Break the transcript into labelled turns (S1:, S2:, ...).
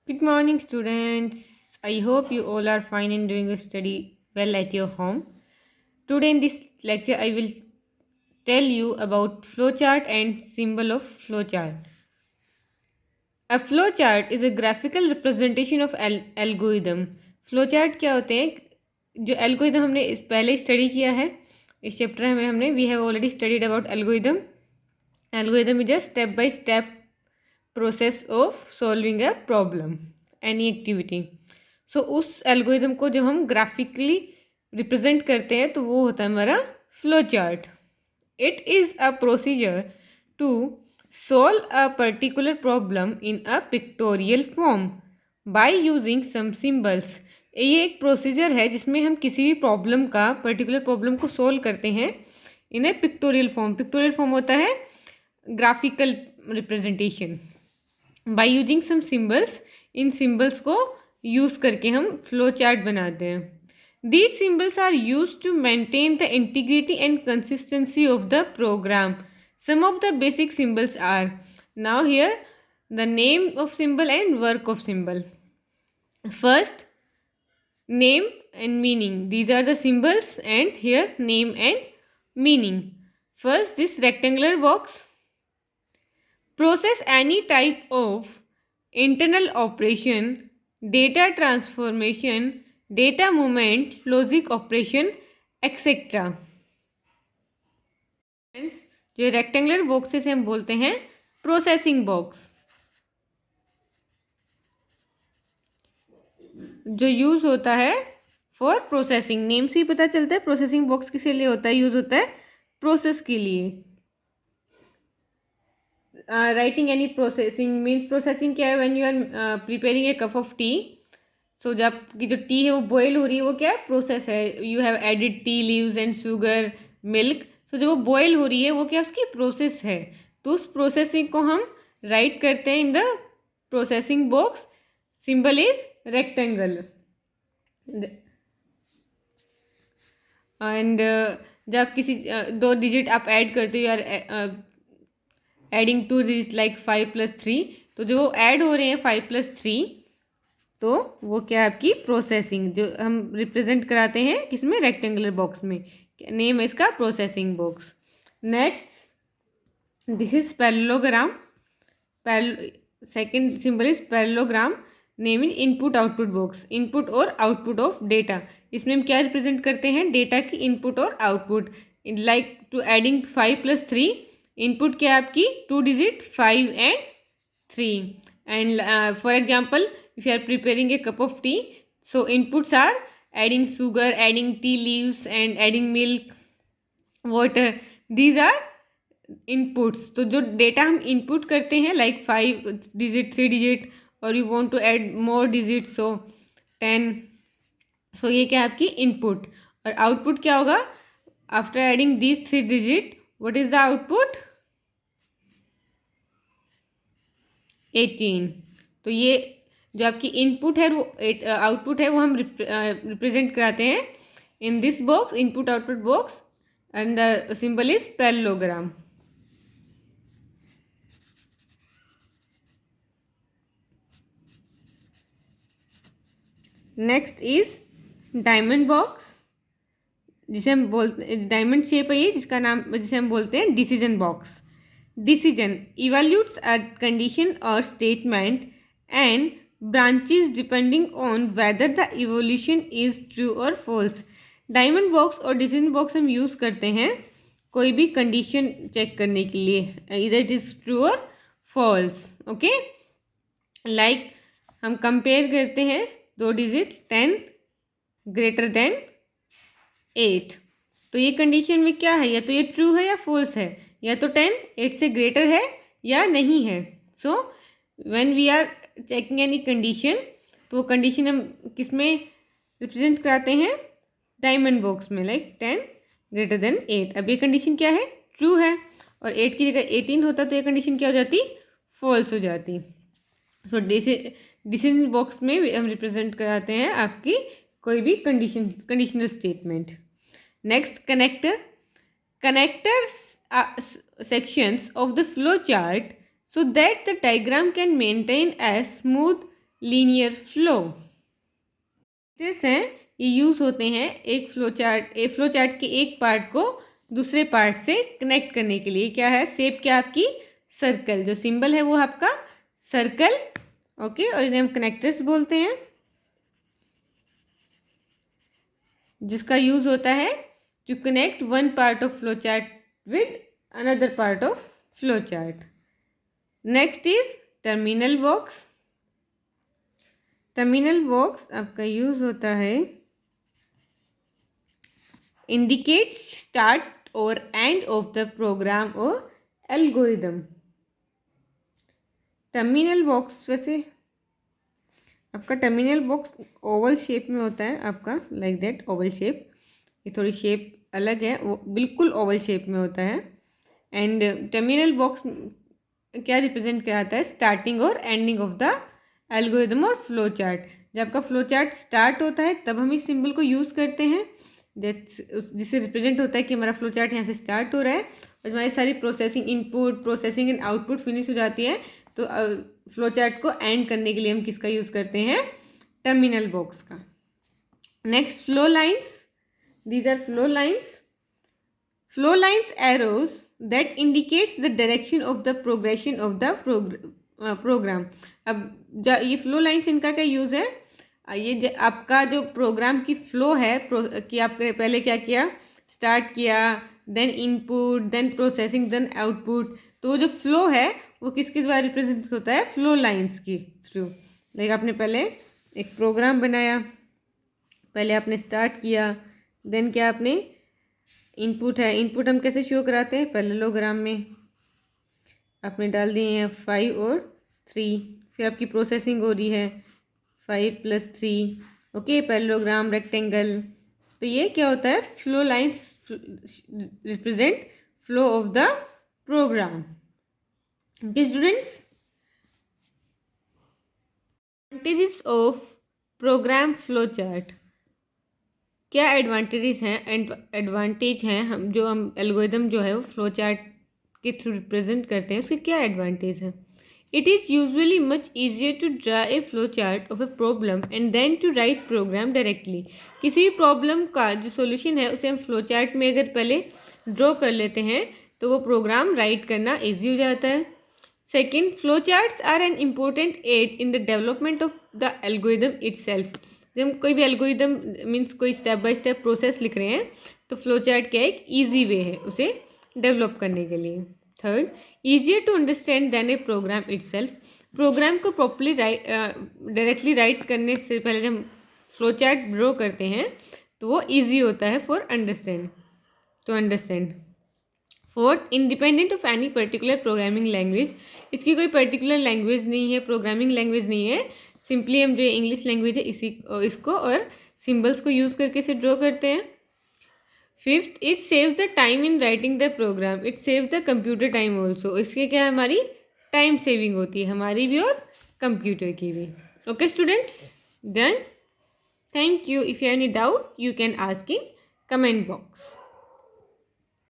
S1: Good morning, students. I hope you all are fine and doing your study well at your home. Today, in this lecture, I will tell you about flowchart and symbol of flowchart. A flowchart is a graphical representation of algorithm. Flowchart क्या होते हैं? जो algorithm हमने पहले study किया है इस chapter में हमने we have already studied about algorithm. Algorithm is a step by step process of solving a problem, any activity. सो उस एल्गोरिदम को जब हम ग्राफिकली रिप्रेजेंट करते हैं तो वो होता है हमारा flow chart. It is a procedure to solve a particular problem in a pictorial form by using some symbols. ये एक प्रोसीजर है जिसमें हम किसी भी प्रॉब्लम का पर्टिकुलर प्रॉब्लम को सोल्व करते हैं in a pictorial form. Pictorial form होता है graphical representation. By using some symbols, इन सिम्बल्स को यूज़ करके हम फ्लो चार्ट बनाते हैं. These symbols are use to maintain the integrity and consistency of the program. Some of the basic symbols are now here the name of symbol and work of symbol. First, name and meaning. These are the symbols and here name and meaning. First, this rectangular box process any type of internal operation, data transformation, data movement, logic operation, etc. जो rectangular boxes हम बोलते हैं processing box. जो use होता है for processing. Name से ही पता चलता है प्रोसेसिंग बॉक्स किसके लिए होता है. यूज़ होता है प्रोसेस के लिए. Writing any processing means processing क्या है. When you are preparing a cup of tea, so जब आपकी जो टी है वो बॉयल हो रही है वो क्या है प्रोसेस है. You have added tea leaves and sugar milk. So जब वो बॉयल हो रही है वो क्या उसकी प्रोसेस है. तो उस प्रोसेसिंग को हम राइट करते हैं in the processing box. Symbol is rectangle. And जब किसी दो डिजिट आप ऐड करते हो यार एडिंग टू डिजिट लाइक 5+3, तो जो ऐड हो रहे हैं 5+3 तो वो क्या है आपकी प्रोसेसिंग जो हम रिप्रेजेंट कराते हैं किसमें रेक्टेंगुलर बॉक्स में. नेम है इसका processing box. Next, this is parallelogram. Second symbol is parallelogram. Name is input output box. Input और आउटपुट ऑफ डेटा. इसमें हम क्या रिप्रेजेंट करते हैं डेटा की इनपुट और output. Like to adding 5+3 input क्या है आपकी 2 digit 5 and 3. And for example if you are preparing a cup of tea, so inputs are adding sugar, adding tea leaves and adding milk, water. These are inputs. तो जो data हम input करते हैं like 5 digit 3 digit और you want to add more digit so 10. So ये क्या है आपकी इनपुट. और आउटपुट क्या होगा after adding these 3 digit. What is the output 18. तो ये जो आपकी इनपुट है वो आउटपुट है वो हम रिप्रेजेंट कराते हैं in this box input output box and the symbol is parallelogram. Next is diamond box, जिसे हम बोलते डायमंड शेप है ये, जिसका नाम जिसे हम बोलते हैं decision box. Decision evaluates a condition और statement and branches depending on whether the evolution is true or false. Diamond box और डिसीजन बॉक्स हम यूज़ करते हैं कोई भी कंडीशन चेक करने के लिए, इधर इट इज़ ट्रू और फॉल्स. ओके, लाइक हम कंपेयर करते हैं 2 डिजिट 10 ग्रेटर देन 8. तो ये कंडीशन में क्या है, या तो ये ट्रू है या फॉल्स है, या तो 10 8 से ग्रेटर है या नहीं है. So when we are checking any condition तो वो कंडीशन हम किस में रिप्रेजेंट कराते हैं डायमंड बॉक्स में, लाइक 10 ग्रेटर देन 8. अब ये कंडीशन क्या है ट्रू है और 8 की जगह 18 होता तो ये कंडीशन क्या हो जाती फॉल्स हो जाती. सो डिसीजन बॉक्स में हम रिप्रेजेंट कराते हैं आपकी कोई भी conditional statement. Next, connector. Connector sections of the flow chart so that the diagram can maintain a smooth linear flow. Connectors हैं, ये यूज़ होते हैं एक फ्लो चार्ट के एक पार्ट को दूसरे पार्ट से कनेक्ट करने के लिए। क्या है शेप, क्या आपकी सर्कल, जो सिंबल है वो आपका सर्कल। ओके, और इन्हें हम कनेक्टर्स बोलते हैं, जिसका यूज होता है to connect one part of flow chart with another part of flow chart. Next is terminal box. Terminal box आपका यूज होता है इंडिकेट्स स्टार्ट और एंड ऑफ द प्रोग्राम और एल्गोरिदम। टर्मिनल बॉक्स वैसे आपका टर्मिनल बॉक्स ओवल शेप में होता है आपका, लाइक दैट ओवल शेप। ये थोड़ी शेप अलग है, वो बिल्कुल ओवल शेप में होता है। एंड टर्मिनल बॉक्स क्या रिप्रेजेंट कराता है, स्टार्टिंग और एंडिंग ऑफ द एल्गोरिदम और फ्लो चार्ट। जब आपका फ्लो चार्ट स्टार्ट होता है तब हम इस सिंबल को यूज़ करते हैं, जिससे रिप्रेजेंट होता है कि हमारा फ्लो चार्ट यहाँ से स्टार्ट हो रहा है और हमारी सारी processing, input processing and output finish हो जाती है। तो फ्लो चार्ट को एंड करने के लिए हम किसका यूज़ करते हैं, टर्मिनल बॉक्स का। Next flow lines, these are flow lines. Flow lines arrows that indicates the direction of the progression of the program. अब ये फ्लो लाइन्स, इनका क्या यूज़ है, ये आपका जो प्रोग्राम की फ्लो है कि आपने पहले क्या किया, स्टार्ट किया, then input, then processing, then output. तो वो जो फ्लो है वो किसके द्वारा रिप्रेजेंट होता है, फ्लो लाइन्स की थ्रू। लाइक आपने पहले एक प्रोग्राम बनाया, पहले आपने स्टार्ट किया, देन क्या आपने इनपुट है, इनपुट हम कैसे शो कराते हैं, पैरेललोग्राम में आपने डाल दिए हैं 5 और 3, फिर आपकी प्रोसेसिंग हो रही है 5 + 3। Okay, parallelogram, rectangle. तो ये क्या होता है, flow lines represent flow of the program. Okay students, advantages of program flow chart. क्या एडवांटेज हैं हम एल्गोरिदम जो है वो फ्लो चार्ट के थ्रू रिप्रेजेंट करते हैं, उसके क्या एडवांटेज हैं। It is usually much easier to draw a flow chart of a problem and then to write program directly. किसी भी प्रॉब्लम का जो सोल्यूशन है उसे हम फ्लो चार्ट में अगर पहले ड्रॉ कर लेते हैं तो वो प्रोग्राम राइट करना ईजी हो जाता है। Second, flow charts are an important aid in the development of the algorithm itself. जब हम कोई भी एल्गोरिदम मीन्स कोई स्टेप बाय स्टेप प्रोसेस लिख रहे हैं तो फ्लो चार्ट क्या एक ईजी वे है उसे डेवलप करने के लिए। Third, easier to understand than a program itself. Program को प्रॉपरली डायरेक्टली राइट करने से पहले जब हम फ्लो चार्ट ड्रॉ करते हैं तो वो ईजी होता है for understand. Fourth, independent of any particular programming language. इसकी कोई पर्टिकुलर लैंग्वेज नहीं है, प्रोग्रामिंग लैंग्वेज नहीं है, सिंपली हम जो इंग्लिश लैंग्वेज है इसको और सिंबल्स को यूज़ करके इसे ड्रॉ करते हैं। Fifth, it saves the time in writing the program, it saves the computer time also. इसके क्या हमारी टाइम सेविंग होती है, हमारी भी और कंप्यूटर की भी। Okay students, done. Thank you. If you have any doubt you can ask in comment box.